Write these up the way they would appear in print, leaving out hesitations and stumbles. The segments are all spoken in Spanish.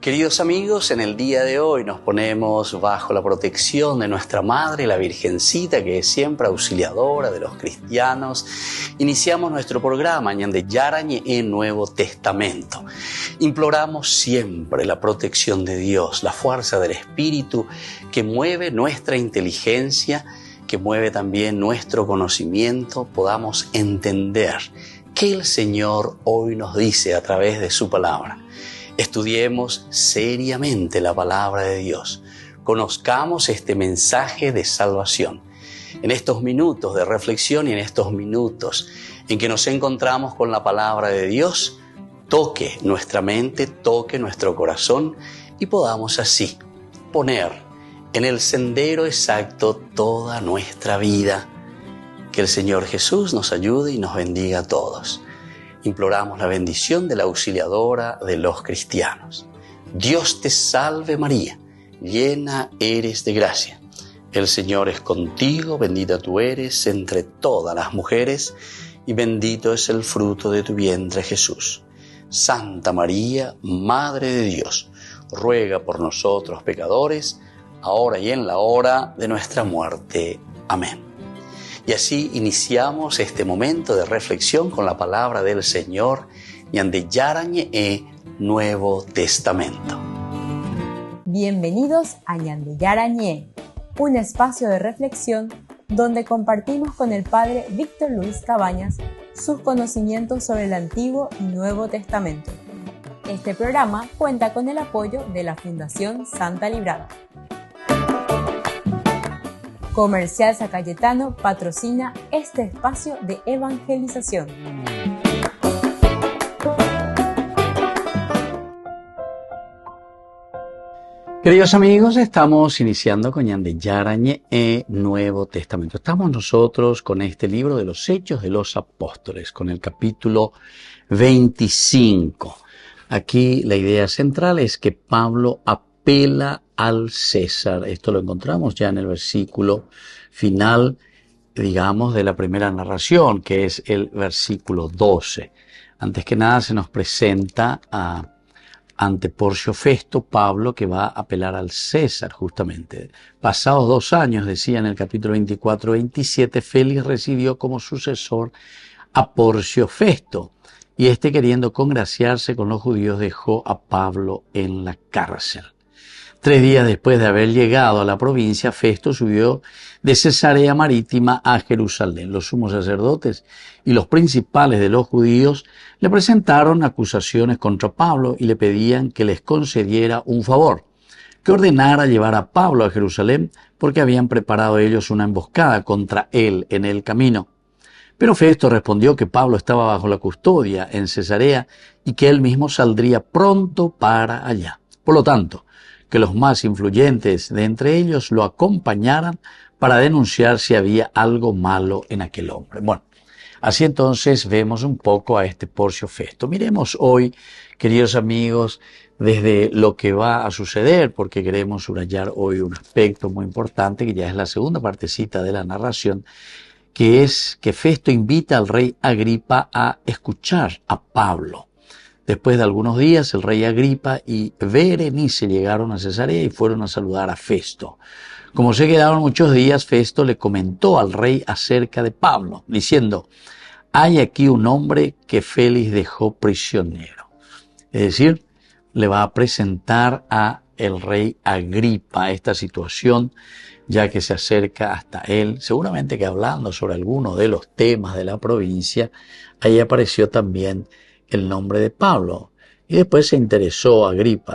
Queridos amigos, en el día de hoy nos ponemos bajo la protección de nuestra Madre, la Virgencita, que es siempre auxiliadora de los cristianos. Iniciamos nuestro programa Ñande Yarañe en Nuevo Testamento. Imploramos siempre la protección de Dios, la fuerza del Espíritu que mueve nuestra inteligencia, que mueve también nuestro conocimiento, podamos entender qué el Señor hoy nos dice a través de su palabra. Estudiemos seriamente la palabra de Dios. Conozcamos este mensaje de salvación. En estos minutos de reflexión y en estos minutos en que nos encontramos con la palabra de Dios, toque nuestra mente, toque nuestro corazón y podamos así poner en el sendero exacto toda nuestra vida. Que el Señor Jesús nos ayude y nos bendiga a todos. Imploramos la bendición de la auxiliadora de los cristianos. Dios te salve María, llena eres de gracia. El Señor es contigo, bendita tú eres entre todas las mujeres y bendito es el fruto de tu vientre Jesús. Santa María, Madre de Dios, ruega por nosotros pecadores, ahora y en la hora de nuestra muerte. Amén. Y así iniciamos este momento de reflexión con la palabra del Señor, Ñande Yarañe Nuevo Testamento. Bienvenidos a Ñande Yarañe, un espacio de reflexión donde compartimos con el Padre Víctor Luis Cabañas sus conocimientos sobre el Antiguo y Nuevo Testamento. Este programa cuenta con el apoyo de la Fundación Santa Librada. Comercial San Cayetano patrocina este espacio de evangelización. Queridos amigos, estamos iniciando con Ñande Yarañe Nuevo Testamento. Estamos nosotros con este libro de los Hechos de los Apóstoles, con el capítulo 25. Aquí la idea central es que Pablo apela al César. Esto lo encontramos ya en el versículo final, digamos, de la primera narración, que es el versículo 12. Antes que nada se nos presenta ante Porcio Festo, Pablo, que va a apelar al César, justamente. Pasados 2 años, decía en el capítulo 24-27, Félix recibió como sucesor a Porcio Festo, y este, queriendo congraciarse con los judíos, dejó a Pablo en la cárcel. 3 días después de haber llegado a la provincia, Festo subió de Cesarea Marítima a Jerusalén. Los sumos sacerdotes y los principales de los judíos le presentaron acusaciones contra Pablo y le pedían que les concediera un favor, que ordenara llevar a Pablo a Jerusalén, porque habían preparado ellos una emboscada contra él en el camino. Pero Festo respondió que Pablo estaba bajo la custodia en Cesarea y que él mismo saldría pronto para allá. Por lo tanto, que los más influyentes de entre ellos lo acompañaran para denunciar si había algo malo en aquel hombre. Bueno, así entonces vemos un poco a este Porcio Festo. Miremos hoy, queridos amigos, desde lo que va a suceder, porque queremos subrayar hoy un aspecto muy importante, que ya es la segunda partecita de la narración, que es que Festo invita al rey Agripa a escuchar a Pablo. Después de algunos días, el rey Agripa y Berenice llegaron a Cesarea y fueron a saludar a Festo. Como se quedaron muchos días, Festo le comentó al rey acerca de Pablo, diciendo: hay aquí un hombre que Félix dejó prisionero. Es decir, le va a presentar a el rey Agripa esta situación, ya que se acerca hasta él, seguramente que hablando sobre algunos de los temas de la provincia. Ahí apareció también el nombre de Pablo, y después se interesó Agripa.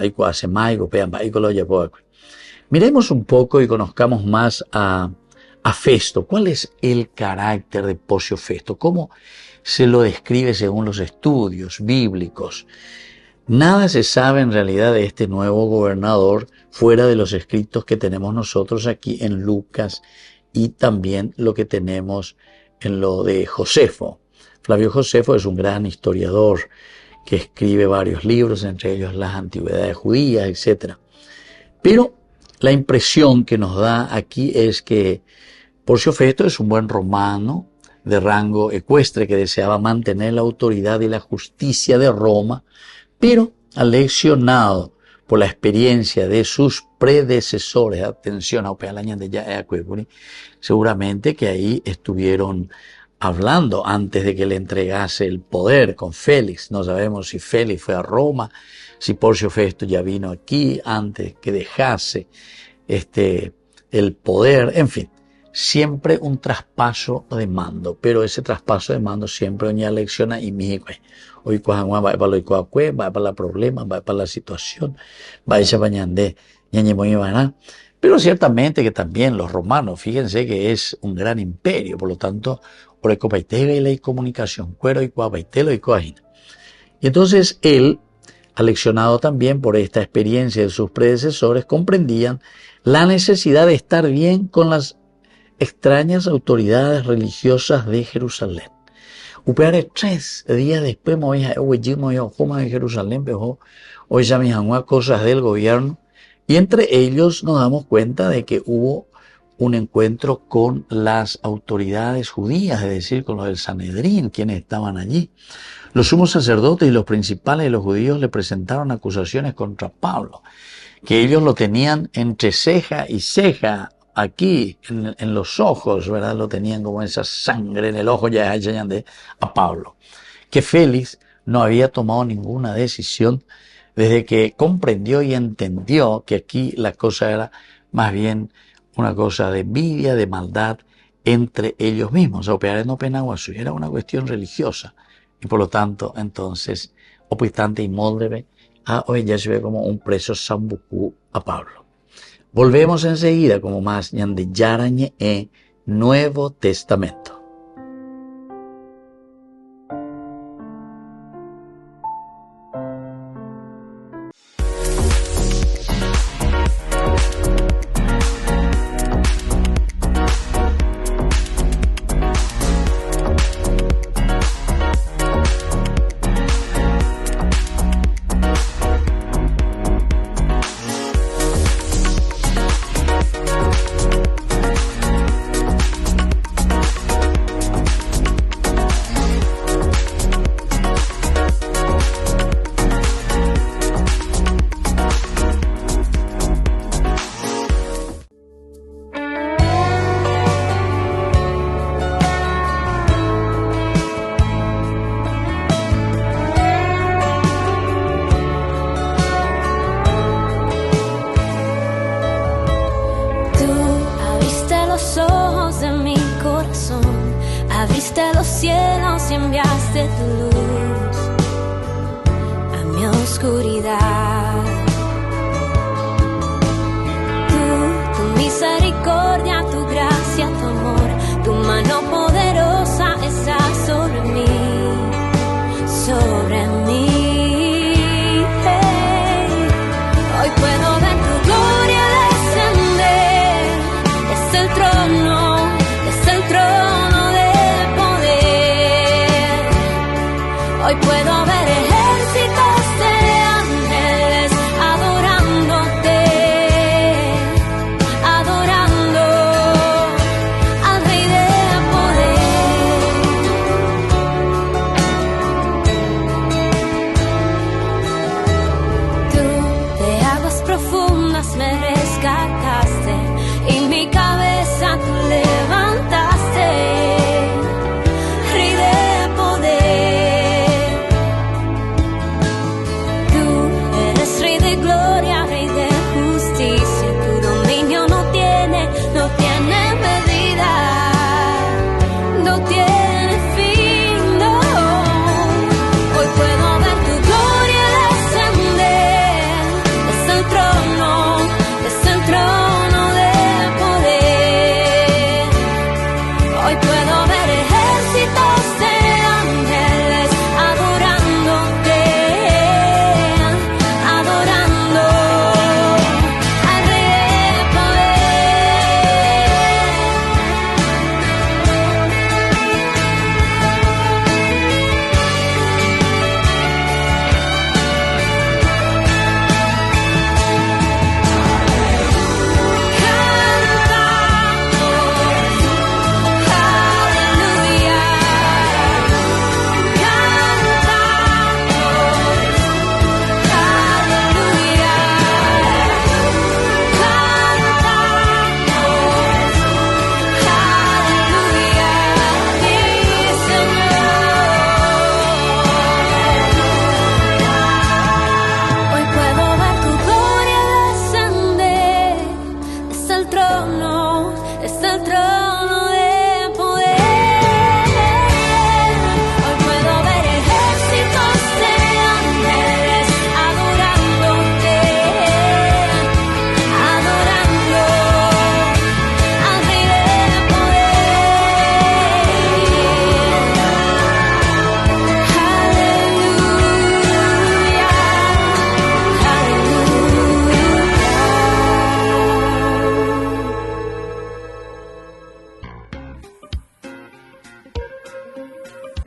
Miremos un poco y conozcamos más a Festo. ¿Cuál es el carácter de Porcio Festo? ¿Cómo se lo describe según los estudios bíblicos? Nada se sabe en realidad de este nuevo gobernador fuera de los escritos que tenemos nosotros aquí en Lucas y también lo que tenemos en lo de Josefo. Flavio Josefo es un gran historiador que escribe varios libros, entre ellos las antigüedades judías, etc. Pero la impresión que nos da aquí es que Porcio Festo es un buen romano de rango ecuestre que deseaba mantener la autoridad y la justicia de Roma, pero aleccionado por la experiencia de sus predecesores, atención a Opealaña de Yaecuecuri, seguramente que ahí estuvieron hablando antes de que le entregase el poder con Félix. No sabemos si Félix fue a Roma, si Porcio Festo ya vino aquí antes que dejase el poder, en fin. Siempre un traspaso de mando, pero ese traspaso de mando siempre una lecciona y mi hoy va para lo cuacue, va para el problema, va para la situación, va a esa bañande, pero ciertamente que también los romanos, fíjense que es un gran imperio, por lo tanto, orecopaitega y la comunicación, cuero y cuapaitelo y coajina. Y entonces él, aleccionado también por esta experiencia de sus predecesores, comprendían la necesidad de estar bien con las extrañas autoridades religiosas de Jerusalén. Upeare 3 días después, hoy en Jerusalén, hoy ya me cosas del gobierno, y entre ellos nos damos cuenta de que hubo un encuentro con las autoridades judías, es decir, con los del Sanedrín, quienes estaban allí. Los sumos sacerdotes y los principales de los judíos le presentaron acusaciones contra Pablo, que ellos lo tenían entre ceja y ceja, aquí en los ojos, ¿verdad? Lo tenían como esa sangre en el ojo ya a Pablo. Que Félix no había tomado ninguna decisión desde que comprendió y entendió que aquí la cosa era más bien una cosa de envidia, de maldad entre ellos mismos. Operar no penaguasu, era una cuestión religiosa. Y por lo tanto, entonces, opistante y moldebe, hoy ya se ve como un preso sambucú a Pablo. Volvemos enseguida como más ñande Yarañe Nuevo Testamento. Abriste los cielos y enviaste tu luz a mi oscuridad. Tu misericordia, tu gracia, tu amor, tu mano poderosa está sobre mí, sobre mí. Hey. Hoy puedo ver tu gloria descender desde el trono. Hoy puedo ver ejércitos de ángeles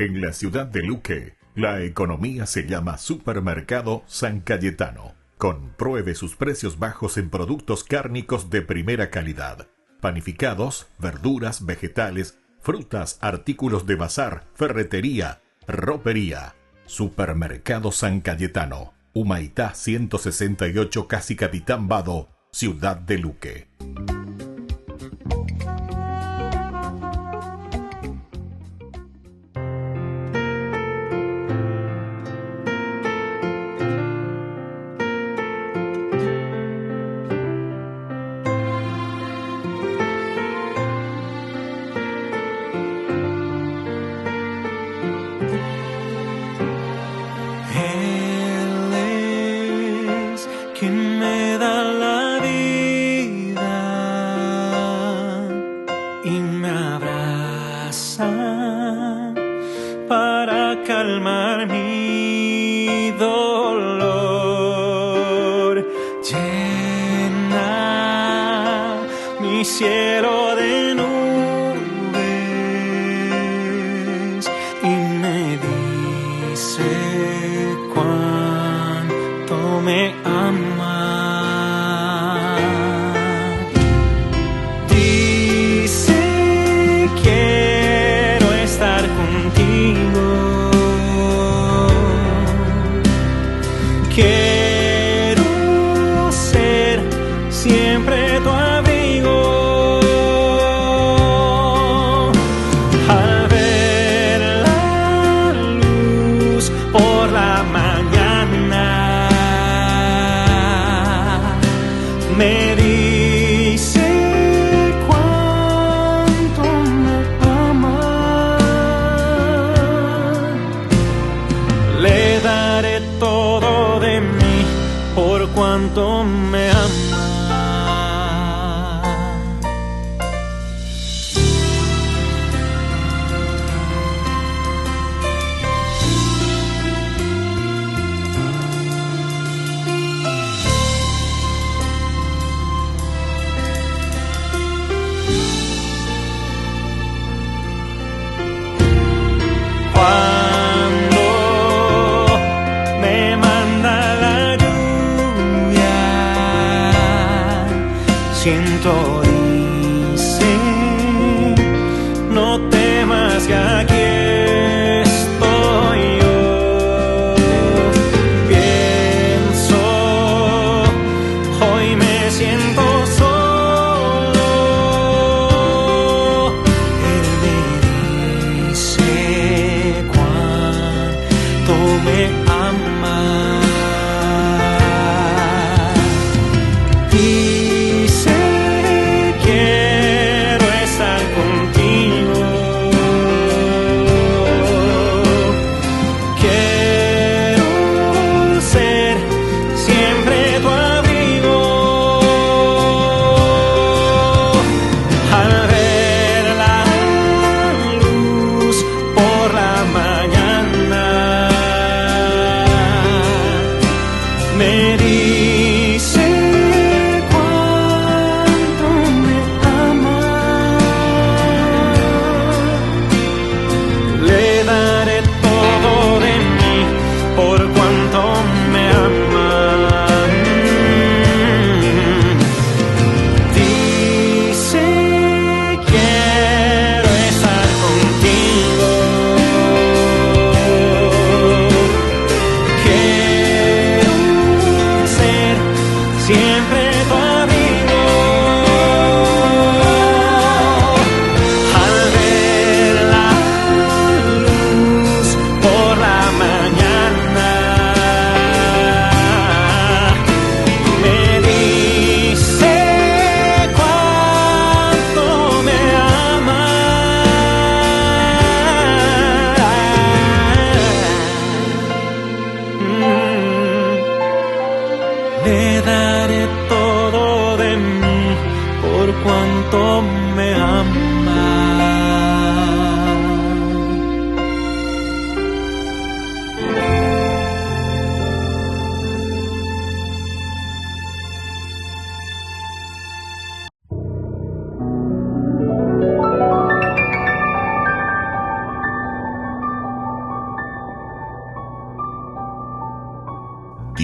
En la ciudad de Luque, la economía se llama Supermercado San Cayetano. Compruebe sus precios bajos en productos cárnicos de primera calidad. Panificados, verduras, vegetales, frutas, artículos de bazar, ferretería, ropería. Supermercado San Cayetano, Humaitá 168, Casi Capitán Vado, ciudad de Luque.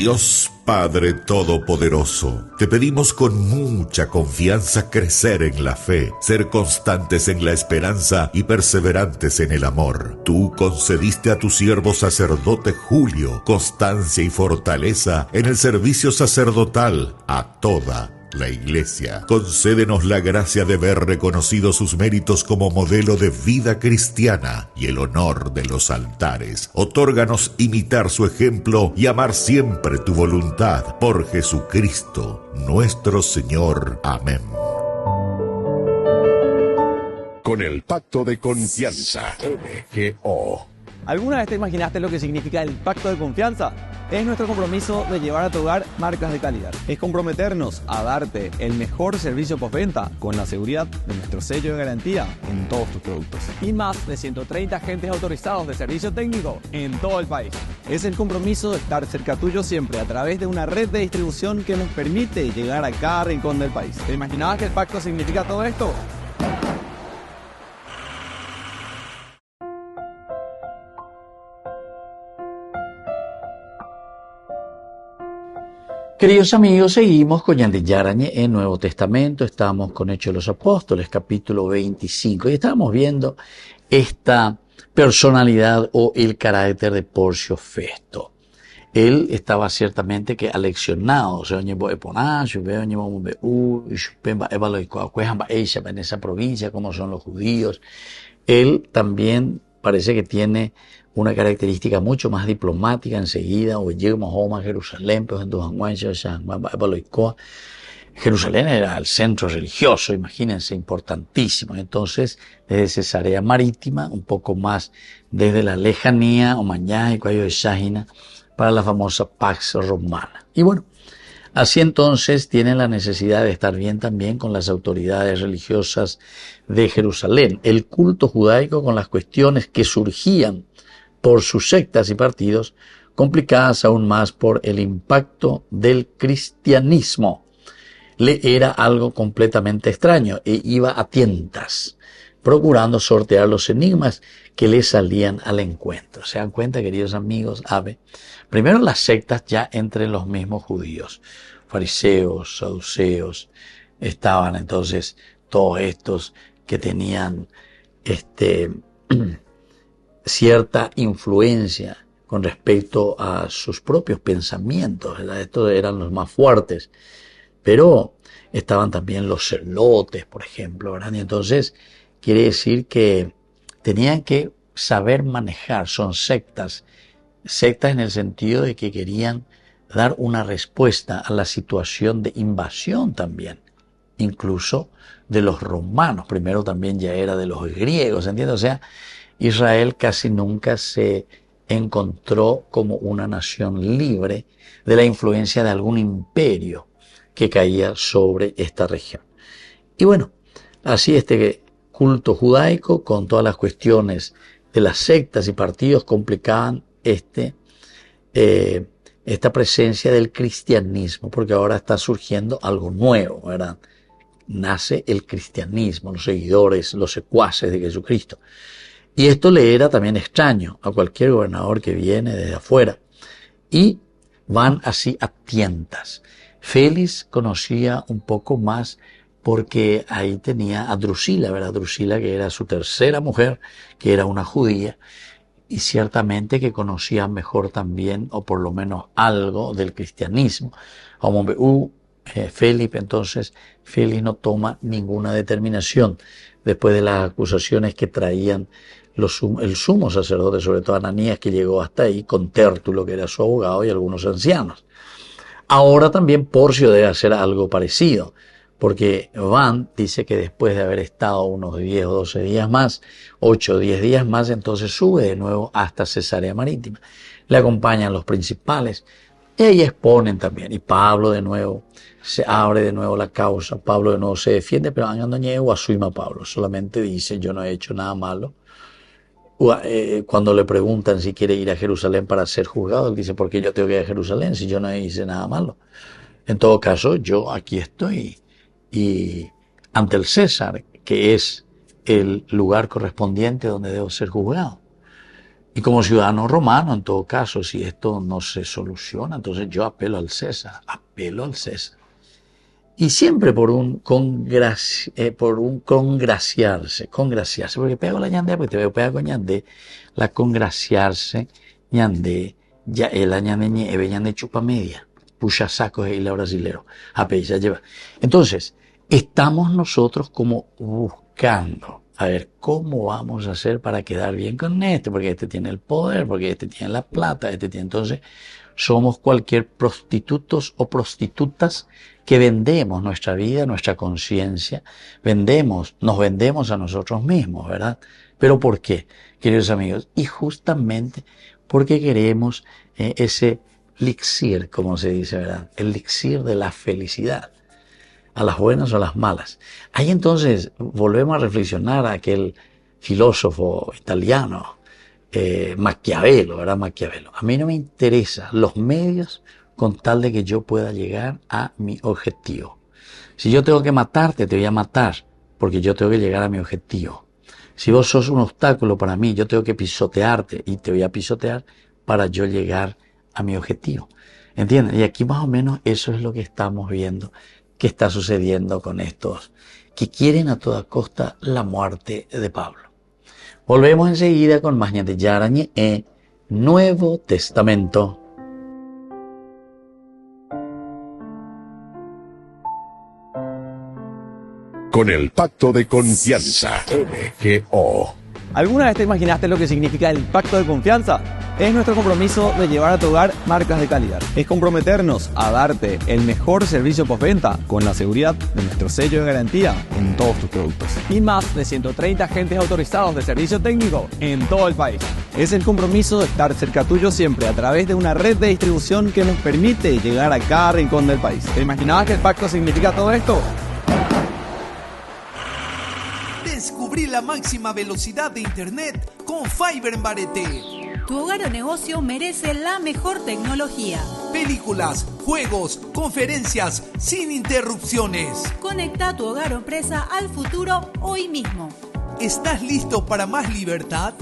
Dios Padre Todopoderoso, te pedimos con mucha confianza crecer en la fe, ser constantes en la esperanza y perseverantes en el amor. Tú concediste a tu siervo sacerdote Julio constancia y fortaleza en el servicio sacerdotal a toda la Iglesia. Concédenos la gracia de ver reconocidos sus méritos como modelo de vida cristiana y el honor de los altares. Otórganos imitar su ejemplo y amar siempre tu voluntad. Por Jesucristo, nuestro Señor. Amén. Con el pacto de confianza, MGO. ¿Alguna vez te imaginaste lo que significa el pacto de confianza? Es nuestro compromiso de llevar a tu hogar marcas de calidad. Es comprometernos a darte el mejor servicio postventa con la seguridad de nuestro sello de garantía en todos tus productos. Y más de 130 agentes autorizados de servicio técnico en todo el país. Es el compromiso de estar cerca tuyo siempre a través de una red de distribución que nos permite llegar a cada rincón del país. ¿Te imaginabas que el pacto significa todo esto? Queridos amigos, seguimos con Yandy Yarañe en Nuevo Testamento. Estamos con Hechos de los Apóstoles, capítulo 25, y estamos viendo esta personalidad o el carácter de Porcio Festo. Él estaba ciertamente que aleccionado, en esa provincia, como son los judíos. Él también parece que tiene una característica mucho más diplomática enseguida, o llegamos a Jerusalén, Jerusalén era el centro religioso, imagínense, importantísimo. Entonces, desde Cesarea Marítima, un poco más desde la lejanía, o Mañana y Cuello de Shahina, para la famosa Pax Romana. Y bueno, así entonces tienen la necesidad de estar bien también con las autoridades religiosas de Jerusalén. El culto judaico con las cuestiones que surgían por sus sectas y partidos, complicadas aún más por el impacto del cristianismo. Le era algo completamente extraño e iba a tientas, procurando sortear los enigmas que le salían al encuentro. ¿Se dan cuenta, queridos amigos? Primero las sectas ya entre los mismos judíos, fariseos, saduceos, estaban entonces todos estos que tenían cierta influencia con respecto a sus propios pensamientos, ¿verdad? Estos eran los más fuertes, pero estaban también los celotes, por ejemplo, ¿verdad? Y entonces quiere decir que tenían que saber manejar, son sectas en el sentido de que querían dar una respuesta a la situación de invasión también, incluso de los romanos, primero también ya era de los griegos, ¿entiendes? O sea, Israel casi nunca se encontró como una nación libre de la influencia de algún imperio que caía sobre esta región. Y bueno, así este culto judaico con todas las cuestiones de las sectas y partidos complicaban esta presencia del cristianismo, porque ahora está surgiendo algo nuevo, ¿verdad? Nace el cristianismo, los seguidores, los secuaces de Jesucristo. Y esto le era también extraño a cualquier gobernador que viene desde afuera. Y van así a tientas. Félix conocía un poco más porque ahí tenía a Drusila, ¿verdad? Drusila, que era su tercera mujer, que era una judía, y ciertamente que conocía mejor también, o por lo menos algo del cristianismo. Felipe, entonces, Félix no toma ninguna determinación después de las acusaciones que traían el sumo sacerdote, sobre todo Ananías, que llegó hasta ahí, con Tértulo, que era su abogado, y algunos ancianos. Ahora también Porcio debe hacer algo parecido, porque Van dice que después de haber estado unos 10 o 12 días más, 8 o 10 días más, entonces sube de nuevo hasta Cesarea Marítima. Le acompañan los principales, y ahí exponen también. Y Pablo de nuevo, se abre de nuevo la causa. Pablo de nuevo se defiende, pero Angandoñego asuima a Pablo. Solamente dice, yo no he hecho nada malo. Cuando le preguntan si quiere ir a Jerusalén para ser juzgado, él dice, ¿por qué yo tengo que ir a Jerusalén si yo no hice nada malo? En todo caso, yo aquí estoy y ante el César, que es el lugar correspondiente donde debo ser juzgado. Y como ciudadano romano, en todo caso, si esto no se soluciona, entonces yo apelo al César. Y siempre por un congraciarse, porque pego la ñandé, porque te veo pega con ñandé, la congraciarse, ñandé, ya el ñandé, eve ñandé chupa media, pucha sacos y la brasilero, ya lleva. Entonces, estamos nosotros como buscando, a ver, ¿cómo vamos a hacer para quedar bien con este? Porque este tiene el poder, porque este tiene la plata, este tiene, entonces, somos cualquier prostitutos o prostitutas que vendemos nuestra vida, nuestra conciencia, nos vendemos a nosotros mismos, ¿verdad? ¿Pero por qué, queridos amigos? Y justamente porque queremos ese elixir, como se dice, ¿verdad? El elixir de la felicidad, a las buenas o a las malas. Ahí entonces volvemos a reflexionar a aquel filósofo italiano, Maquiavelo, ¿verdad? Maquiavelo. A mí no me interesan los medios con tal de que yo pueda llegar a mi objetivo. Si yo tengo que matarte, te voy a matar, porque yo tengo que llegar a mi objetivo. Si vos sos un obstáculo para mí, yo tengo que pisotearte y te voy a pisotear para yo llegar a mi objetivo. ¿Entienden? Y aquí más o menos eso es lo que estamos viendo que está sucediendo con estos que quieren a toda costa la muerte de Pablo. Volvemos enseguida con más de Yarañe Nuevo Testamento. Con el pacto de confianza. MGO. ¿Alguna vez te imaginaste lo que significa el pacto de confianza? Es nuestro compromiso de llevar a tu hogar marcas de calidad. Es comprometernos a darte el mejor servicio postventa con la seguridad de nuestro sello de garantía en todos tus productos. Y más de 130 agentes autorizados de servicio técnico en todo el país. Es el compromiso de estar cerca tuyo siempre a través de una red de distribución que nos permite llegar a cada rincón del país. ¿Te imaginabas que el pacto significa todo esto? Descubrí la máxima velocidad de internet con Fiber en Barete. Tu hogar o negocio merece la mejor tecnología. Películas, juegos, conferencias, sin interrupciones. Conecta tu hogar o empresa al futuro hoy mismo. ¿Estás listo para más libertad?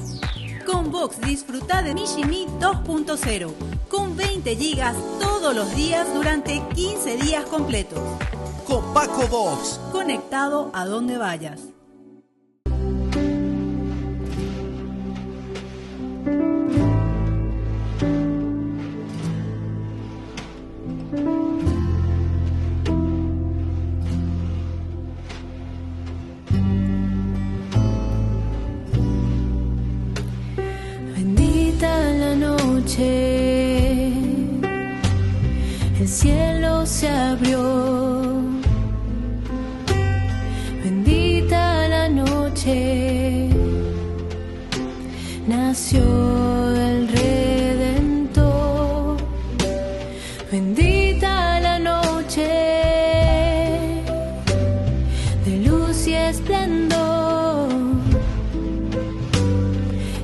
Con Vox disfruta de Mishimi 2.0 con 20 gigas todos los días durante 15 días completos. Con Paco Vox. Conectado a donde vayas. El cielo se abrió, bendita la noche, nació el Redentor, bendita la noche, de luz y esplendor,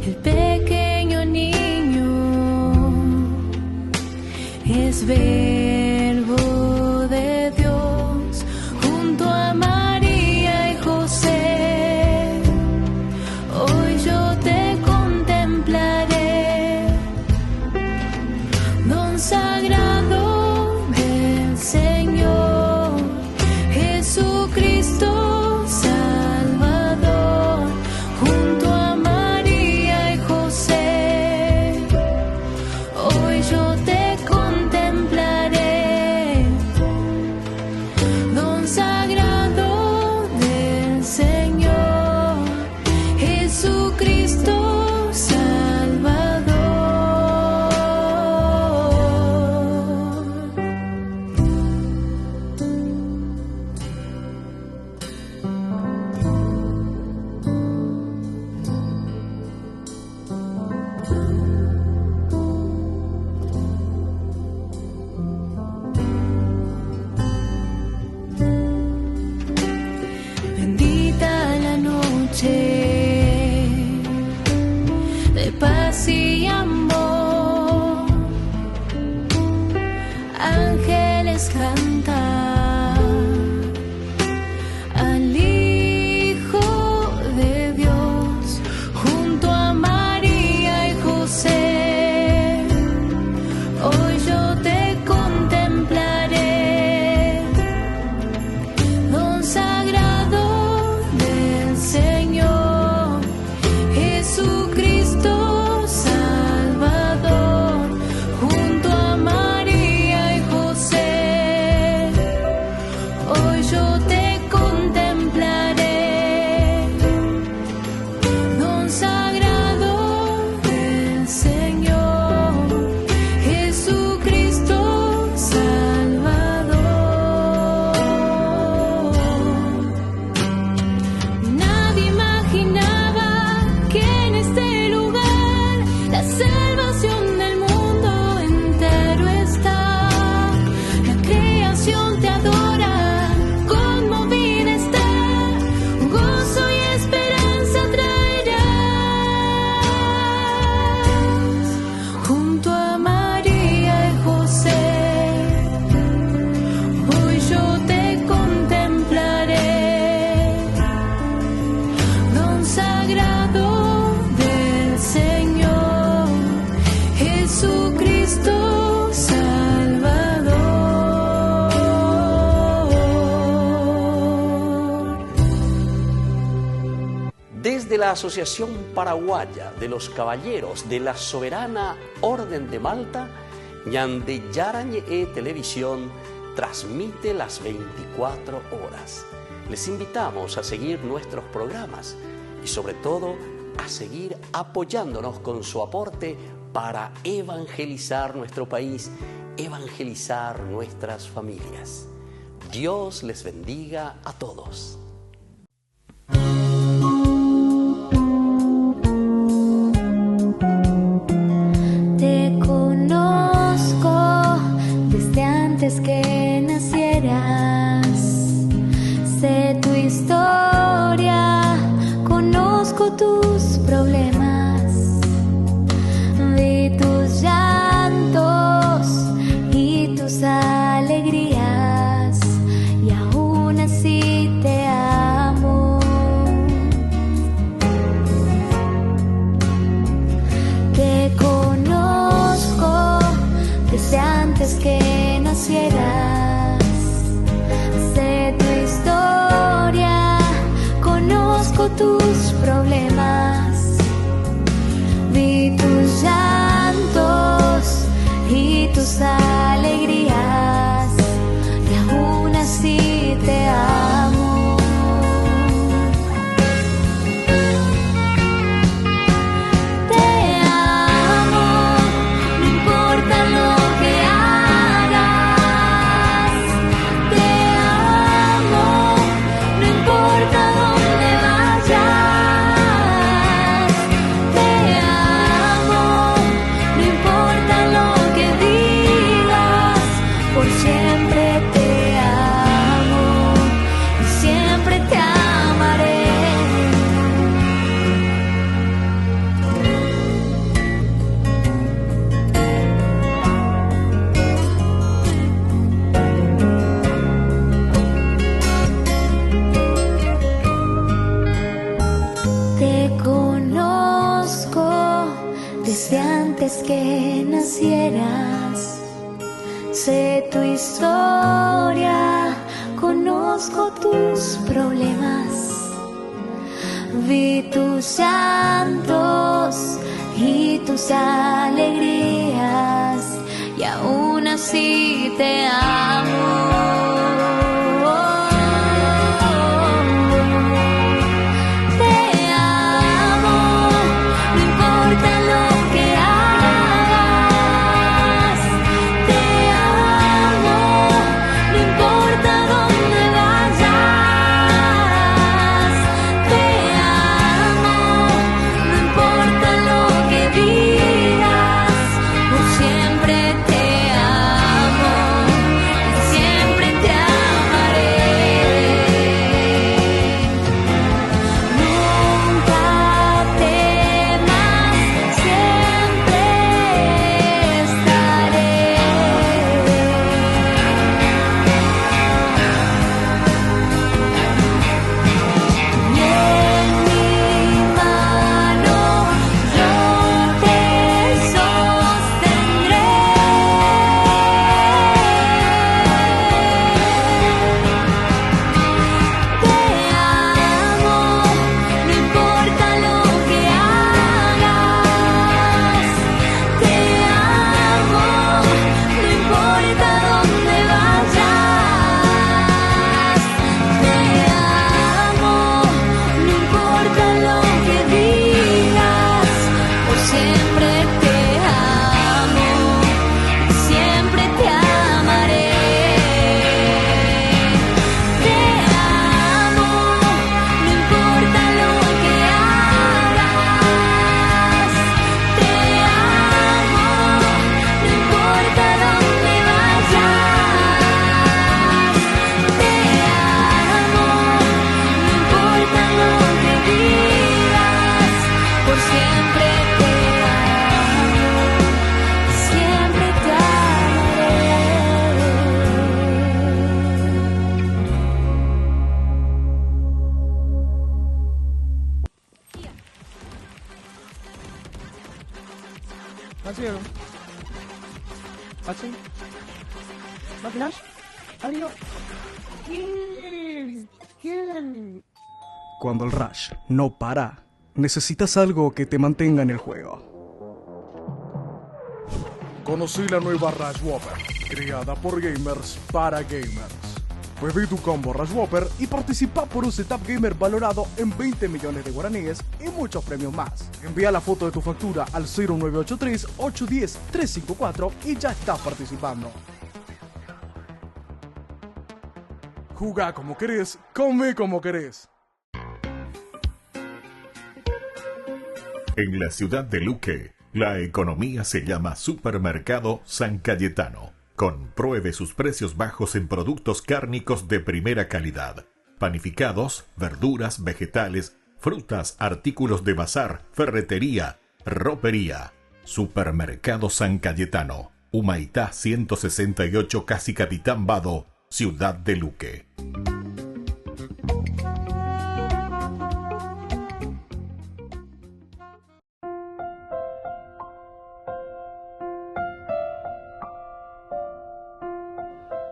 el pequeño niño es verbo de Dios, junto a María y José, hoy yo te contemplaré. la Asociación Paraguaya de los Caballeros de la Soberana Orden de Malta, Ñande Yarañe Televisión transmite las 24 horas. Les invitamos a seguir nuestros programas y sobre todo a seguir apoyándonos con su aporte para evangelizar nuestro país, evangelizar nuestras familias. Dios les bendiga a todos. Te conozco desde antes que nacieras. Sé tu historia, conozco tus problemas. Vi tus llantos y tus alegrías, y aún así te amo. Te conozco desde antes que nacieras. Sé tu historia, conozco tus problemas. Vi tus llantos y tus alegrías, y aún así te amo. Te amo, no importa lo que hagas. Te amo, no importa dónde vayas. Te amo, no importa lo que digas. Por siempre te amo y siempre te amaré. Te conozco desde antes que nacieras. Sé tu historia, conozco tus problemas. Vi tus llantos y tus alegrías, y aún así te amo. Te amo, no importa lo que hagas. Te amo, no importa dónde vayas. Te amo, no importa lo que digas. Por siempre te amo y siempre te amaré. Nunca temas, siempre estaré. Y en mi mano yo te sostendré. Te amo, no importa lo que hagas. Te amo, no importa dónde vayas. Te amo, no importa lo que digas. Por siempre te amo y siempre te amaré. Te amo, no importa lo que hagas. Te amo, no importa dónde vayas. Te amo, no importa lo que digas. Por siempre te amo, siempre te amaré. Así es. Así. ¿Máquinas? Adiós. Cuando el rush no para, necesitas algo que te mantenga en el juego. Conocí la nueva Rush Whopper, creada por gamers para gamers. Pedí tu combo Rush Whopper y participa por un setup gamer valorado en 20 millones de guaraníes y muchos premios más. Envía la foto de tu factura al 0983-810-354 y ya estás participando. Jugá como querés, come como querés. En la ciudad de Luque, la economía se llama Supermercado San Cayetano. Compruebe sus precios bajos en productos cárnicos de primera calidad. Panificados, verduras, vegetales, frutas, artículos de bazar, ferretería, ropería. Supermercado San Cayetano. Humaitá 168, Casi Capitán Vado, ciudad de Luque.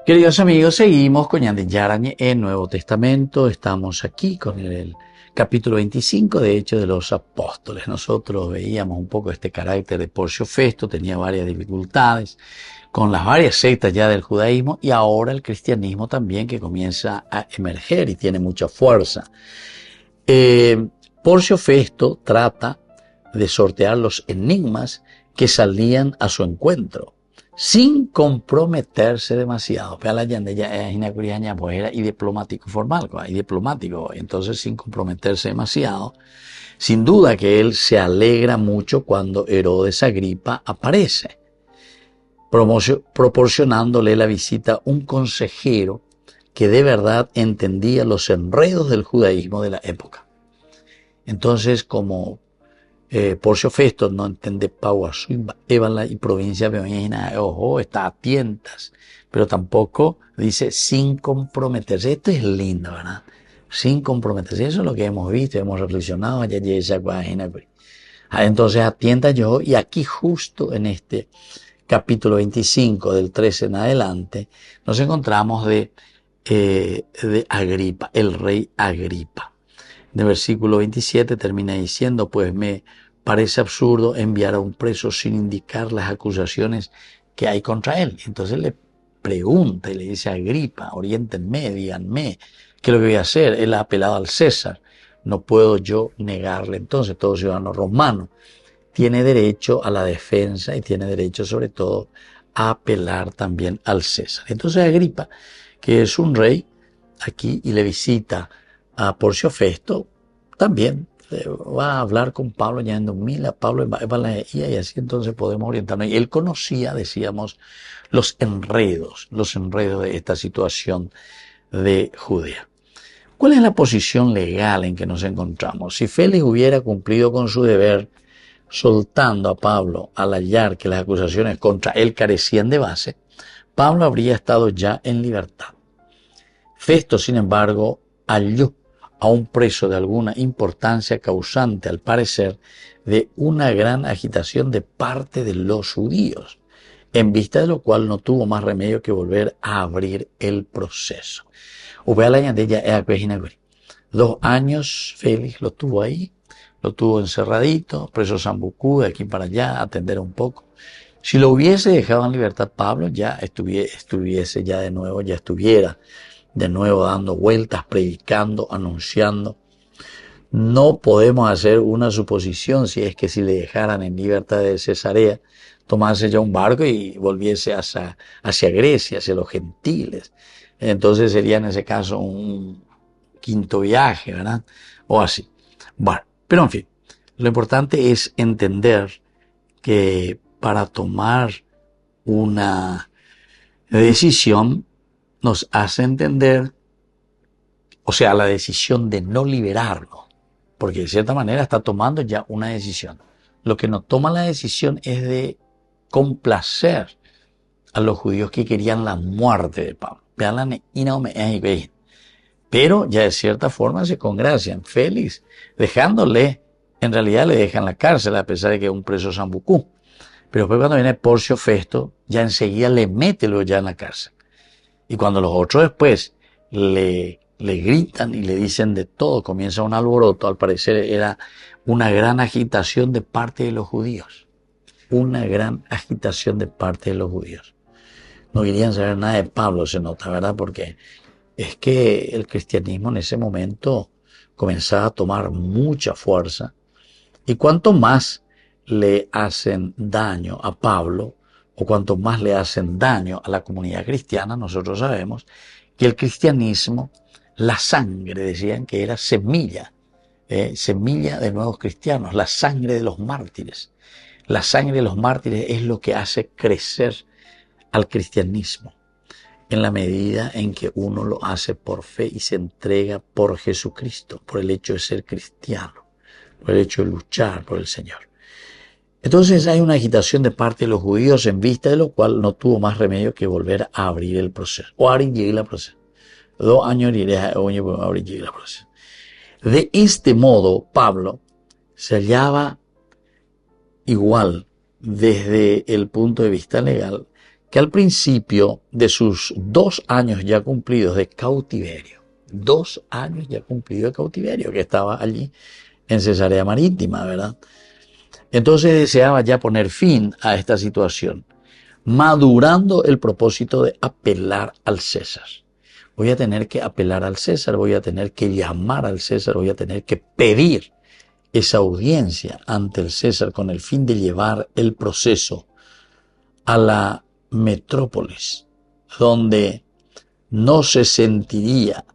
Queridos amigos, seguimos con Ñande Yarañe en Nuevo Testamento. Estamos aquí con el capítulo 25, de Hechos de los Apóstoles. Nosotros veíamos un poco este carácter de Porcio Festo, tenía varias dificultades con las varias sectas ya del judaísmo y ahora el cristianismo también que comienza a emerger y tiene mucha fuerza. Porcio Festo trata de sortear los enigmas que salían a su encuentro, sin comprometerse demasiado. Pero la gente ya es inacuriaña, pues era y diplomático formal, y diplomático, entonces sin comprometerse demasiado. Sin duda que él se alegra mucho cuando Herodes Agripa aparece, proporcionándole la visita un consejero que de verdad entendía los enredos del judaísmo de la época. Entonces, como Porcio Festo no entiende Pauasuimba, Évala y provincia peonina, ojo, está a tientas, pero tampoco dice sin comprometerse. Esto es lindo, ¿verdad? Sin comprometerse. Eso es lo que hemos visto, hemos reflexionado allá y esa página. Entonces, atienta yo, y aquí justo en este capítulo 25, del 13 en adelante, nos encontramos de Agripa, el rey Agripa. En el versículo 27 termina diciendo, pues me parece absurdo enviar a un preso sin indicar las acusaciones que hay contra él. Entonces le pregunta y le dice a Agripa, oriéntenme, díganme, ¿qué es lo que voy a hacer? Él ha apelado al César, no puedo yo negarle. Entonces todo ciudadano romano tiene derecho a la defensa y tiene derecho sobre todo a apelar también al César. Entonces Agripa, que es un rey aquí y le visita a Porcio Festo, también va a hablar con Pablo añadiendo a Pablo y así entonces podemos orientarnos. Y él conocía, decíamos, los enredos de esta situación de Judea. ¿Cuál es la posición legal en que nos encontramos? Si Félix hubiera cumplido con su deber soltando a Pablo al hallar que las acusaciones contra él carecían de base, Pablo habría estado ya en libertad. Festo, sin embargo, halló a un preso de alguna importancia causante, al parecer, de una gran agitación de parte de los judíos, en vista de lo cual no tuvo más remedio que volver a abrir el proceso. 2 años Félix lo tuvo ahí, lo tuvo encerradito, preso Sambucú, de aquí para allá, atender un poco. Si lo hubiese dejado en libertad Pablo, ya estuviera de nuevo dando vueltas, predicando, anunciando. No podemos hacer una suposición si es que si le dejaran en libertad de Cesarea, tomase ya un barco y volviese hacia Grecia, hacia los gentiles. Entonces sería en ese caso un quinto viaje, ¿verdad? O así. Bueno, pero en fin, lo importante es entender que para tomar una decisión nos hace entender, o sea, la decisión de no liberarnos, porque de cierta manera está tomando ya una decisión. Lo que no toma la decisión es de complacer a los judíos que querían la muerte de Pablo. Pero ya de cierta forma se congracian. Félix, dejándole, en realidad le dejan la cárcel a pesar de que es un preso Sambucú. Pero después cuando viene Porcio Festo, ya enseguida le mete luego ya en la cárcel. Y cuando los otros después le le gritan y le dicen de todo, comienza un alboroto, al parecer era una gran agitación de parte de los judíos, una gran agitación de parte de los judíos. No querían saber nada de Pablo, se nota, ¿verdad? Porque es que el cristianismo en ese momento comenzaba a tomar mucha fuerza, y cuanto más le hacen daño a Pablo, o cuanto más le hacen daño a la comunidad cristiana, nosotros sabemos que el cristianismo, la sangre, decían que era semilla, semilla de nuevos cristianos, la sangre de los mártires. La sangre de los mártires es lo que hace crecer al cristianismo, en la medida en que uno lo hace por fe y se entrega por Jesucristo, por el hecho de ser cristiano, por el hecho de luchar por el Señor. Entonces hay una agitación de parte de los judíos, en vista de lo cual no tuvo más remedio que volver a abrir el proceso, o abrir el proceso. 2 años iré a abrir el proceso. De este modo, Pablo se hallaba igual desde el punto de vista legal que al principio de sus 2 años ya cumplidos de cautiverio. 2 años ya cumplidos de cautiverio, que estaba allí en Cesarea Marítima, ¿verdad? Entonces deseaba ya poner fin a esta situación, madurando el propósito de apelar al César. Voy a tener que apelar al César, voy a tener que llamar al César, voy a tener que pedir esa audiencia ante el César con el fin de llevar el proceso a la metrópolis, donde no se sentiría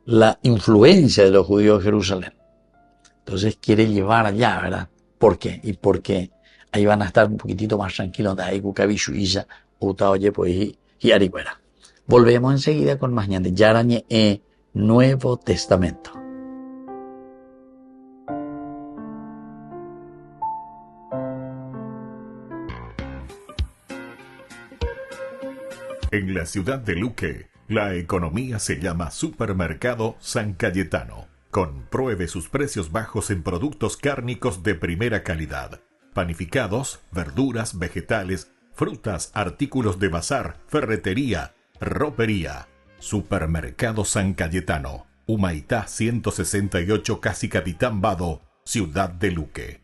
la influencia de los judíos de Jerusalén. Entonces quiere llevar allá, ¿verdad? ¿Por qué? Y porque ahí van a estar un poquitito más tranquilos, donde hay cucabichuilla, utaoye, pues, y aricuera. Volvemos enseguida con más ñande Yarañe Nuevo Testamento. En la ciudad de Luque, la economía se llama Supermercado San Cayetano. Compruebe sus precios bajos en productos cárnicos de primera calidad. Panificados, verduras, vegetales, frutas, artículos de bazar, ferretería, ropería. Supermercado San Cayetano, Humaitá 168, Casi Capitán Vado, ciudad de Luque.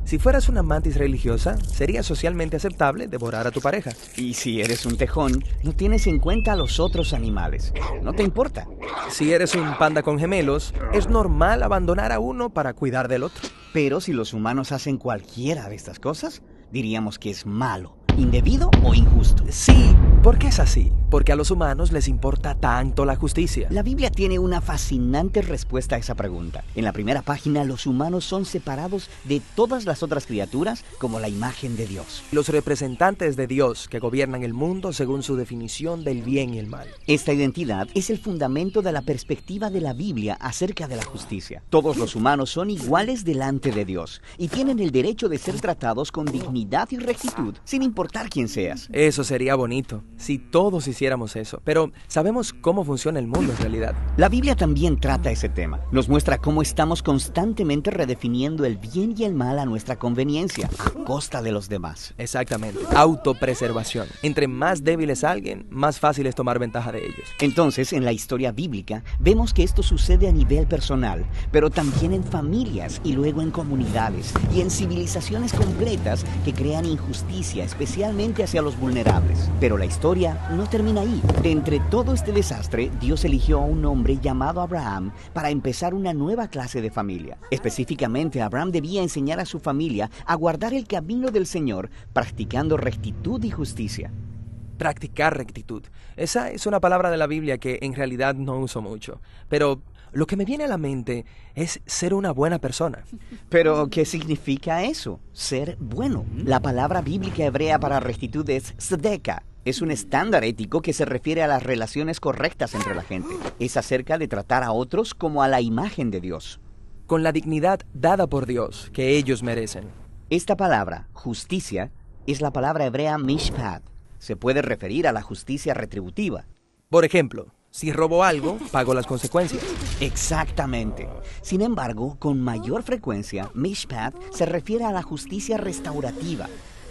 Si fueras una mantis religiosa, sería socialmente aceptable devorar a tu pareja. Y si eres un tejón, no tienes en cuenta a los otros animales. No te importa. Si eres un panda con gemelos, es normal abandonar a uno para cuidar del otro. Pero si los humanos hacen cualquiera de estas cosas, diríamos que es malo, indebido o injusto. Sí, ¿por qué es así? Porque a los humanos les importa tanto la justicia. La Biblia tiene una fascinante respuesta a esa pregunta. En la primera página, los humanos son separados de todas las otras criaturas como la imagen de Dios. Los representantes de Dios que gobiernan el mundo según su definición del bien y el mal. Esta identidad es el fundamento de la perspectiva de la Biblia acerca de la justicia. Todos los humanos son iguales delante de Dios y tienen el derecho de ser tratados con dignidad y rectitud, sin importar quién seas. Eso sería bonito, si todos hiciéramos eso. Pero ¿sabemos cómo funciona el mundo en realidad? La Biblia también trata ese tema. Nos muestra cómo estamos constantemente redefiniendo el bien y el mal a nuestra conveniencia, a costa de los demás. Exactamente. Autopreservación. Entre más débil es alguien, más fácil es tomar ventaja de ellos. Entonces, en la historia bíblica, vemos que esto sucede a nivel personal, pero también en familias y luego en comunidades y en civilizaciones completas que crean injusticia, especialmente hacia los vulnerables. Pero la historia no termina ahí. De entre todo este desastre, Dios eligió a un hombre llamado Abraham para empezar una nueva clase de familia. Específicamente, Abraham debía enseñar a su familia a guardar el camino del Señor, practicando rectitud y justicia. Practicar rectitud. Esa es una palabra de la Biblia que en realidad no uso mucho. Pero lo que me viene a la mente es ser una buena persona. ¿Pero qué significa eso? Ser bueno. La palabra bíblica hebrea para rectitud es tzedekah. Es un estándar ético que se refiere a las relaciones correctas entre la gente. Es acerca de tratar a otros como a la imagen de Dios, con la dignidad dada por Dios que ellos merecen. Esta palabra, justicia, es la palabra hebrea mishpat. Se puede referir a la justicia retributiva. Por ejemplo, si robo algo, pago las consecuencias. Exactamente. Sin embargo, con mayor frecuencia, mishpat se refiere a la justicia restaurativa.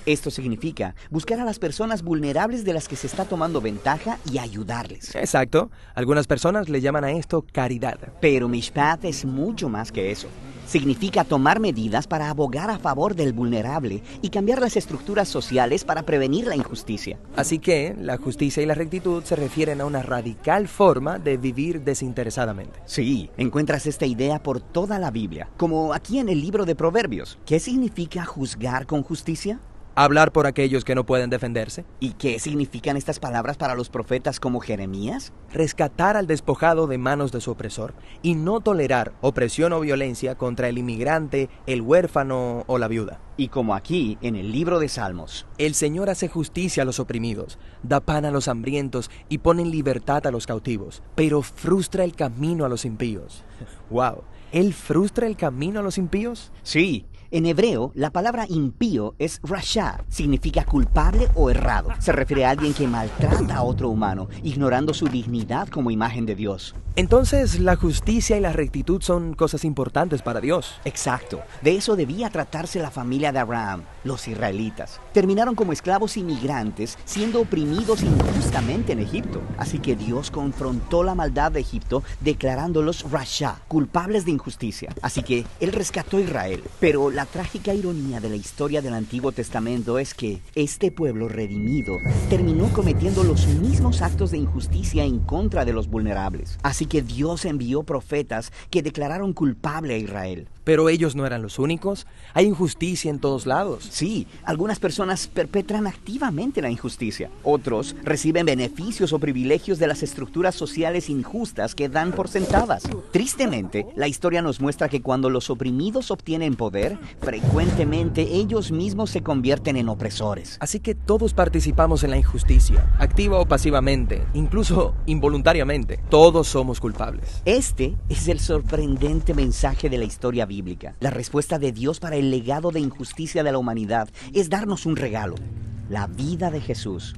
Esto significa buscar a las personas vulnerables de las que se está tomando ventaja y ayudarles. Exacto. Algunas personas le llaman a esto caridad. Pero Mishpat es mucho más que eso. Significa tomar medidas para abogar a favor del vulnerable y cambiar las estructuras sociales para prevenir la injusticia. Así que la justicia y la rectitud se refieren a una radical forma de vivir desinteresadamente. Sí, encuentras esta idea por toda la Biblia, como aquí en el libro de Proverbios. ¿Qué significa juzgar con justicia? Hablar por aquellos que no pueden defenderse. ¿Y qué significan estas palabras para los profetas como Jeremías? Rescatar al despojado de manos de su opresor y no tolerar opresión o violencia contra el inmigrante, el huérfano o la viuda. Y como aquí, en el libro de Salmos, el Señor hace justicia a los oprimidos, da pan a los hambrientos y pone en libertad a los cautivos, pero frustra el camino a los impíos. ¡Wow! ¿Él frustra el camino a los impíos? Sí. En hebreo, la palabra impío es rasha, significa culpable o errado. Se refiere a alguien que maltrata a otro humano, ignorando su dignidad como imagen de Dios. Entonces, la justicia y la rectitud son cosas importantes para Dios. Exacto. De eso debía tratarse la familia de Abraham, los israelitas. Terminaron como esclavos inmigrantes, siendo oprimidos injustamente en Egipto. Así que Dios confrontó la maldad de Egipto, declarándolos rasha, culpables de injusticia. Así que Él rescató a Israel. Pero la trágica ironía de la historia del Antiguo Testamento es que este pueblo redimido terminó cometiendo los mismos actos de injusticia en contra de los vulnerables. Así que Dios envió profetas que declararon culpable a Israel. Pero ellos no eran los únicos. Hay injusticia en todos lados. Sí, algunas personas perpetran activamente la injusticia. Otros reciben beneficios o privilegios de las estructuras sociales injustas que dan por sentadas. Tristemente, la historia nos muestra que cuando los oprimidos obtienen poder, frecuentemente ellos mismos se convierten en opresores. Así que todos participamos en la injusticia, activa o pasivamente, incluso involuntariamente. Todos somos culpables. Este es el sorprendente mensaje de la historia bíblica. La respuesta de Dios para el legado de injusticia de la humanidad es darnos un regalo, la vida de Jesús.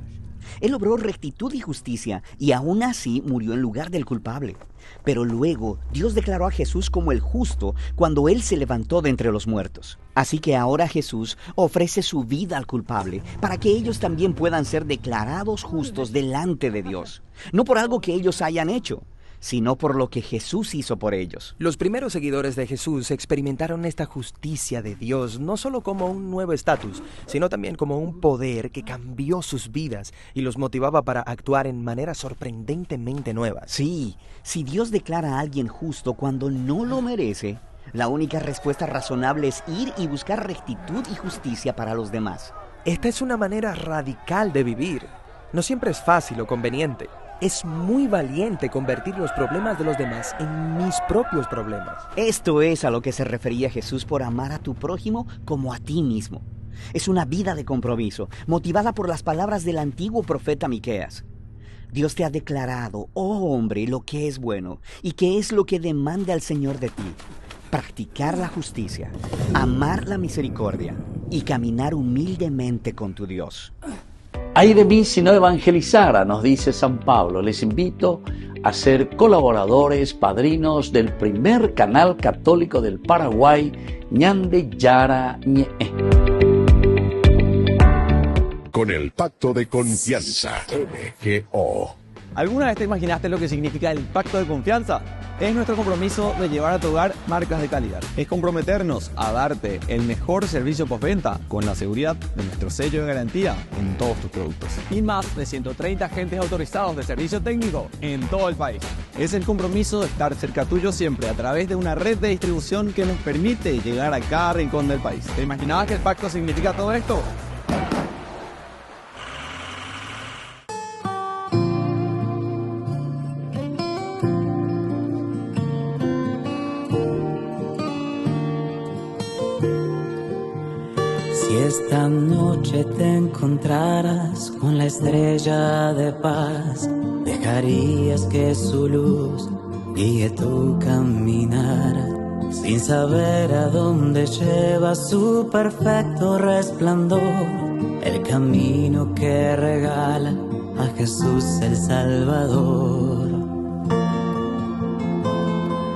Él obró rectitud y justicia y aún así murió en lugar del culpable. Pero luego Dios declaró a Jesús como el justo cuando Él se levantó de entre los muertos. Así que ahora Jesús ofrece su vida al culpable para que ellos también puedan ser declarados justos delante de Dios. No por algo que ellos hayan hecho, sino por lo que Jesús hizo por ellos. Los primeros seguidores de Jesús experimentaron esta justicia de Dios no solo como un nuevo estatus, sino también como un poder que cambió sus vidas y los motivaba para actuar en maneras sorprendentemente nuevas. Sí, si Dios declara a alguien justo cuando no lo merece, la única respuesta razonable es ir y buscar rectitud y justicia para los demás. Esta es una manera radical de vivir. No siempre es fácil o conveniente. Es muy valiente convertir los problemas de los demás en mis propios problemas. Esto es a lo que se refería Jesús por amar a tu prójimo como a ti mismo. Es una vida de compromiso, motivada por las palabras del antiguo profeta Miqueas. Dios te ha declarado, oh hombre, lo que es bueno y qué es lo que demanda el Señor de ti. Practicar la justicia, amar la misericordia y caminar humildemente con tu Dios. Ay de mí si no evangelizara, nos dice San Pablo. Les invito a ser colaboradores, padrinos del primer canal católico del Paraguay, Ñande Yarañe. Con el pacto de confianza, MGO. ¿Alguna vez te imaginaste lo que significa el pacto de confianza? Es nuestro compromiso de llevar a tu hogar marcas de calidad. Es comprometernos a darte el mejor servicio postventa con la seguridad de nuestro sello de garantía en todos tus productos. Y más de 130 agentes autorizados de servicio técnico en todo el país. Es el compromiso de estar cerca tuyo siempre a través de una red de distribución que nos permite llegar a cada rincón del país. ¿Te imaginabas que el pacto significa todo esto? Si esta noche te encontraras con la estrella de paz, dejarías que su luz guíe tu caminar, sin saber a dónde lleva su perfecto resplandor, el camino que regala a Jesús el Salvador.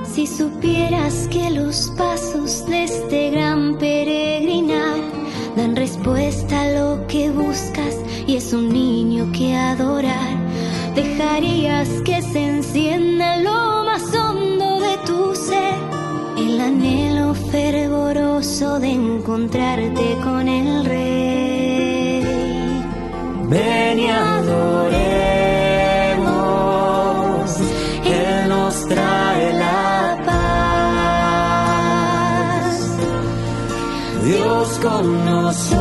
Si supieras que los pasos de este gran peregrinar dan respuesta a lo que buscas y es un niño que adorar. Dejarías que se encienda lo más hondo de tu ser, el anhelo fervoroso de encontrarte con el Rey. Ven y adoremos, Él nos trae la paz. Dios con nosotros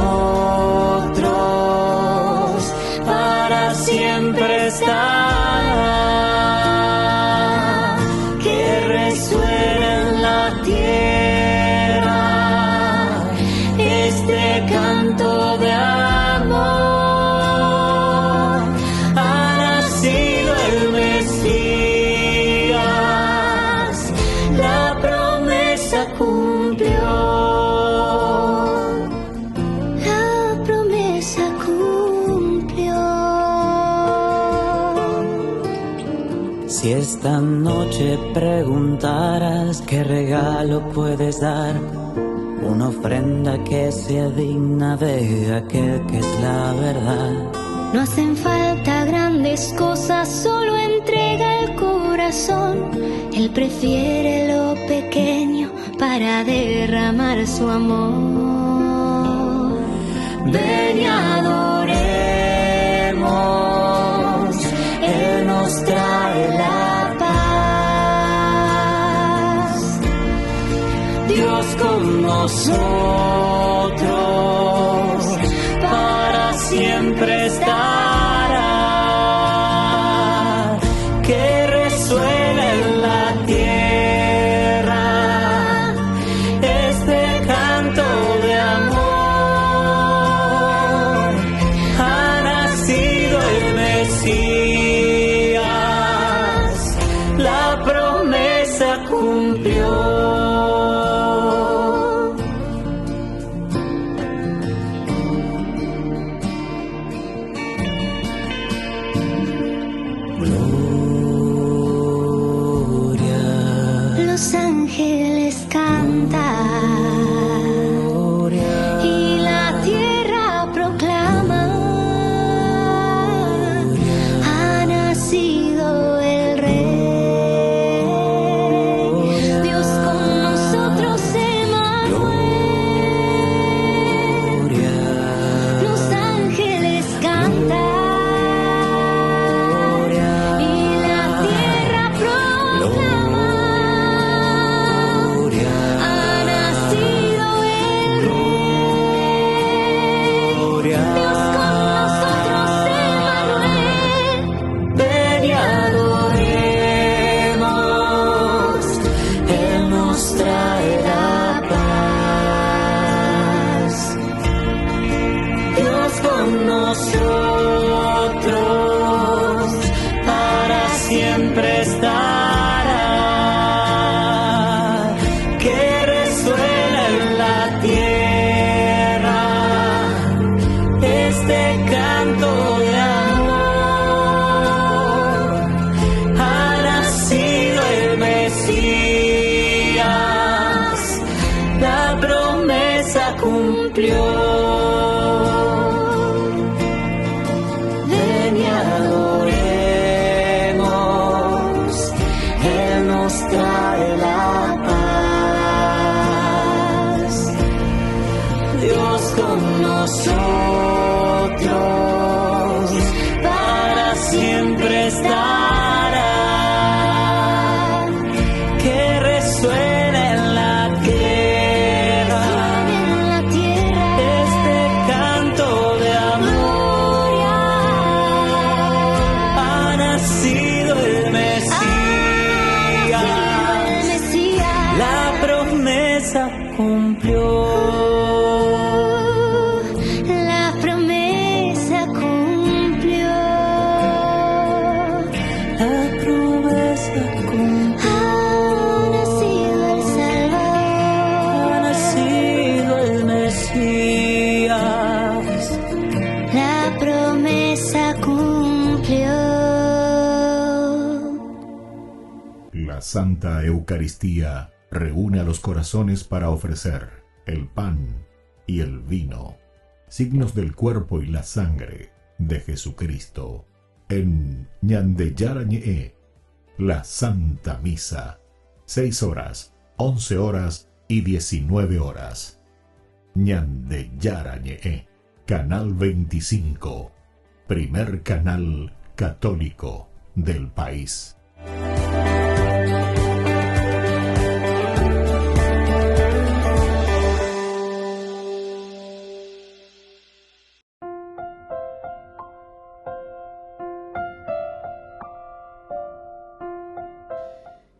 para siempre estará. Que resuene en la tierra este canto de amor. Si esta noche preguntaras qué regalo puedes dar, una ofrenda que sea digna de aquel que es la verdad. No hacen falta grandes cosas, solo entrega el corazón. Él prefiere lo pequeño para derramar su amor. Ven y adoremos, Él nos trae la paz. Dios con nosotros para siempre estará. Que resuene en la tierra este canto de amor. Ha nacido el Mesías, la promesa cumplió. Los ángeles cantan y la tierra proclama: ha nacido el Rey. Dios con nosotros, Emmanuel. Los ángeles cantan y la tierra proclama: Nosotros para siempre estará. Que resuene en la tierra este canto de amor. Ha nacido el Mesías, la promesa cumplió. Trae la paz. Dios con nosotros para siempre estará. Que resuene en la tierra este canto de amor. Ha nacido el Mesías, la promesa cumplió. La promesa cumplió. La promesa cumplió. Ha nacido el Salvador. Ha nacido el Mesías. La promesa cumplió. La Santa Eucaristía reúne a los corazones para ofrecer el pan y el vino. signos del cuerpo y la sangre de Jesucristo. En Ñande Yarañe, la Santa Misa, 6 horas, 11 horas y 19 horas. Ñande Yarañe, Canal 25, primer canal católico del país.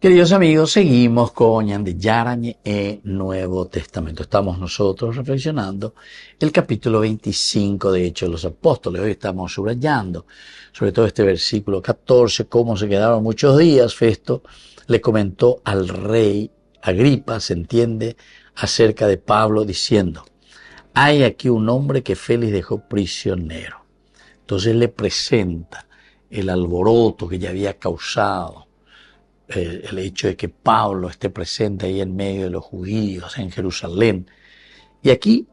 Queridos amigos, seguimos con Ñande Yarañe Nuevo Testamento. Estamos nosotros reflexionando el capítulo 25 de Hechos de los Apóstoles. Hoy estamos subrayando, sobre todo este versículo 14, cómo se quedaron muchos días. Festo le comentó al rey Agripa, se entiende, acerca de Pablo, diciendo: hay aquí un hombre que Félix dejó prisionero. Entonces le presenta el alboroto que ya había causado el hecho de que Pablo esté presente ahí en medio de los judíos en Jerusalén. Y aquí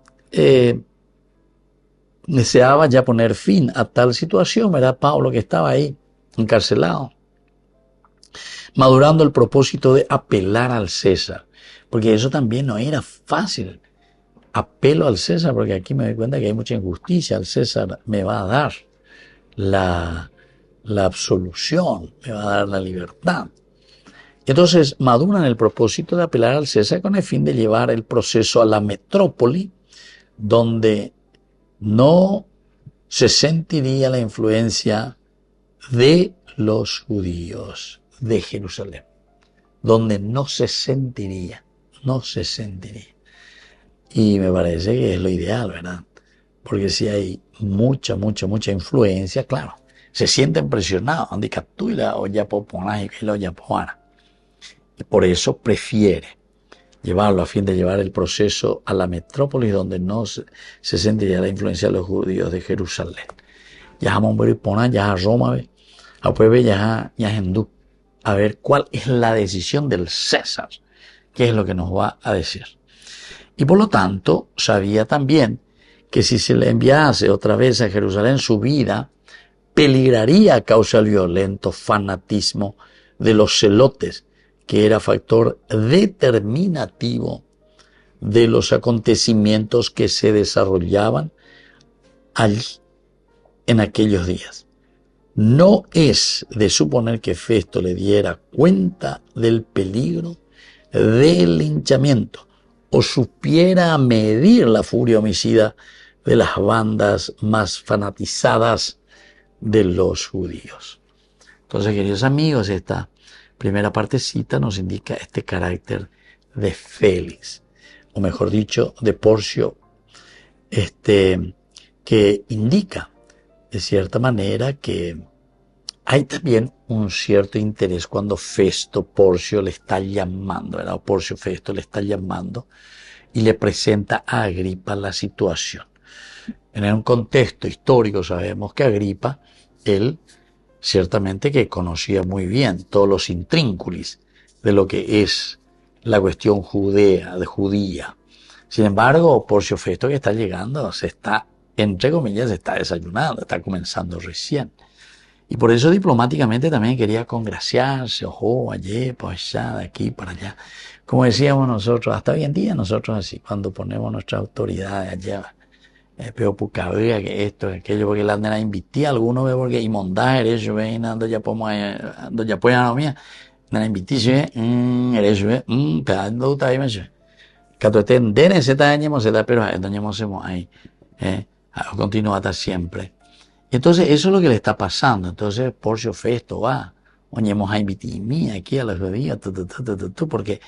deseaba ya poner fin a tal situación, ¿verdad? Pablo, que estaba ahí encarcelado, madurando el propósito de apelar al César, porque eso también no era fácil. Apelo al César, porque aquí me doy cuenta que hay mucha injusticia. El César me va a dar la absolución, me va a dar la libertad. Entonces maduran el propósito de apelar al César con el fin de llevar el proceso a la metrópoli, donde no se sentiría la influencia de los judíos de Jerusalén, donde no se sentiría. Y me parece que es lo ideal, ¿verdad? Porque si hay mucha influencia, claro, se sienten presionados, donde captura o ya poponá y que lo ya poana. Por eso prefiere llevarlo a fin de llevar el proceso a la metrópolis donde no se sentiría la influencia de los judíos de Jerusalén. Ya vamos a poner ya a Roma, a pueblo ya hindú, a ver cuál es la decisión del César, qué es lo que nos va a decir. Y por lo tanto sabía también que si se le enviase otra vez a Jerusalén, su vida peligraría a causa del violento fanatismo de los celotes, que era factor determinativo de los acontecimientos que se desarrollaban allí en aquellos días. No es de suponer que Festo le diera cuenta del peligro del linchamiento o supiera medir la furia homicida de las bandas más fanatizadas de los judíos. Entonces, queridos amigos, esta primera partecita nos indica este carácter de Félix, o mejor dicho, de Porcio, que indica de cierta manera que hay también un cierto interés cuando Porcio le está llamando, ¿verdad? O Porcio Festo le está llamando y le presenta a Agripa la situación. En un contexto histórico sabemos que Agripa, él ciertamente que conocía muy bien todos los intrínculos de lo que es la cuestión judía. Sin embargo, Porcio Festo, que está llegando, se está, entre comillas, se está desayunando, está comenzando recién. Y por eso diplomáticamente también quería congraciarse, ojo, allí, pues allá, de aquí para allá. Como decíamos nosotros, hasta hoy en día nosotros así, cuando ponemos nuestras autoridades allá, pero pucabea que esto, que aquello, porque la andan a invitar, algunos ve porque inmondar, eso ve, ando ya pueden a la mía, andan a invitar, eso ve, pedando está ahí, me dice, que tú estés en ese daño, pero dañamos ahí, continúa hasta siempre. Entonces, eso es lo que le está pasando. Entonces, Porcio Festo va, oñemos a invitar aquí a los judíos, porque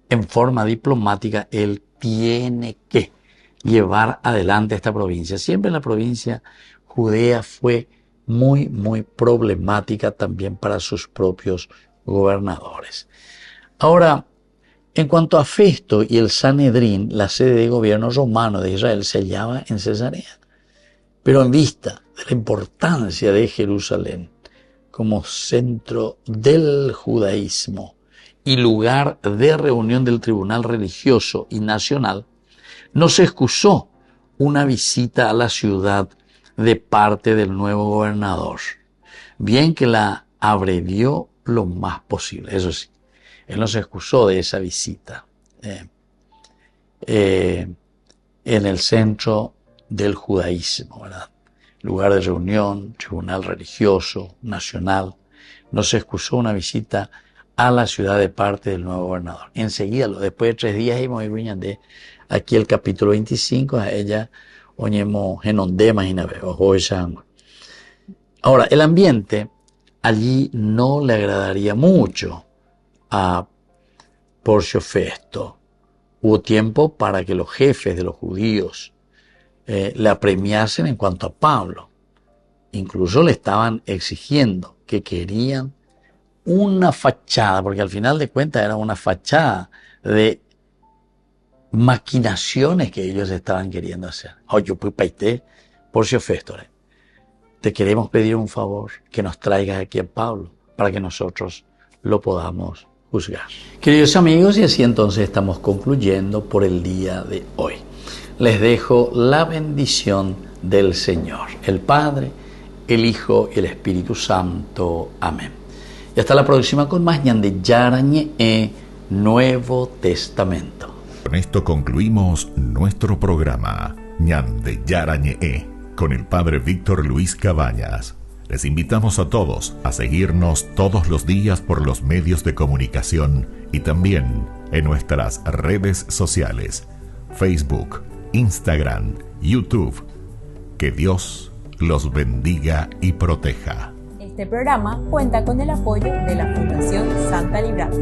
en forma diplomática él tiene que llevar adelante esta provincia. Siempre la provincia judea fue muy problemática también para sus propios gobernadores. Ahora, en cuanto a Festo y el Sanedrín, la sede de gobierno romano de Israel se hallaba en Cesarea. Pero en vista de la importancia de Jerusalén como centro del judaísmo y lugar de reunión del tribunal religioso y nacional, no se excusó una visita a la ciudad de parte del nuevo gobernador. Bien que la abrevió lo más posible, eso sí. Él no se excusó de esa visita. En el centro del judaísmo, ¿verdad? Lugar de reunión, tribunal religioso, nacional. No se excusó una visita a la ciudad de parte del nuevo gobernador. Enseguida, después de 3 días, íbamos a de aquí el capítulo 25, a ella, oñemos en onde, imagínate, ojo esa. Ahora, el ambiente allí no le agradaría mucho a Porcio Festo. Hubo tiempo para que los jefes de los judíos le apremiasen en cuanto a Pablo. Incluso le estaban exigiendo que querían una fachada, porque al final de cuentas era una fachada de maquinaciones que ellos estaban queriendo hacer. Oye, pues paité, Porcio Festo, te queremos pedir un favor, que nos traigas aquí a Pablo, para que nosotros lo podamos juzgar. Queridos amigos, y así entonces estamos concluyendo por el día de hoy. Les dejo la bendición del Señor, el Padre, el Hijo y el Espíritu Santo. Amén. Y hasta la próxima con más Ñande Yarañe, Nuevo Testamento. Con esto concluimos nuestro programa Ñande Yarañe con el Padre Víctor Luis Cabañas. Les invitamos a todos a seguirnos todos los días por los medios de comunicación y también en nuestras redes sociales, Facebook, Instagram, YouTube. Que Dios los bendiga y proteja. Este programa cuenta con el apoyo de la Fundación Santa Librada.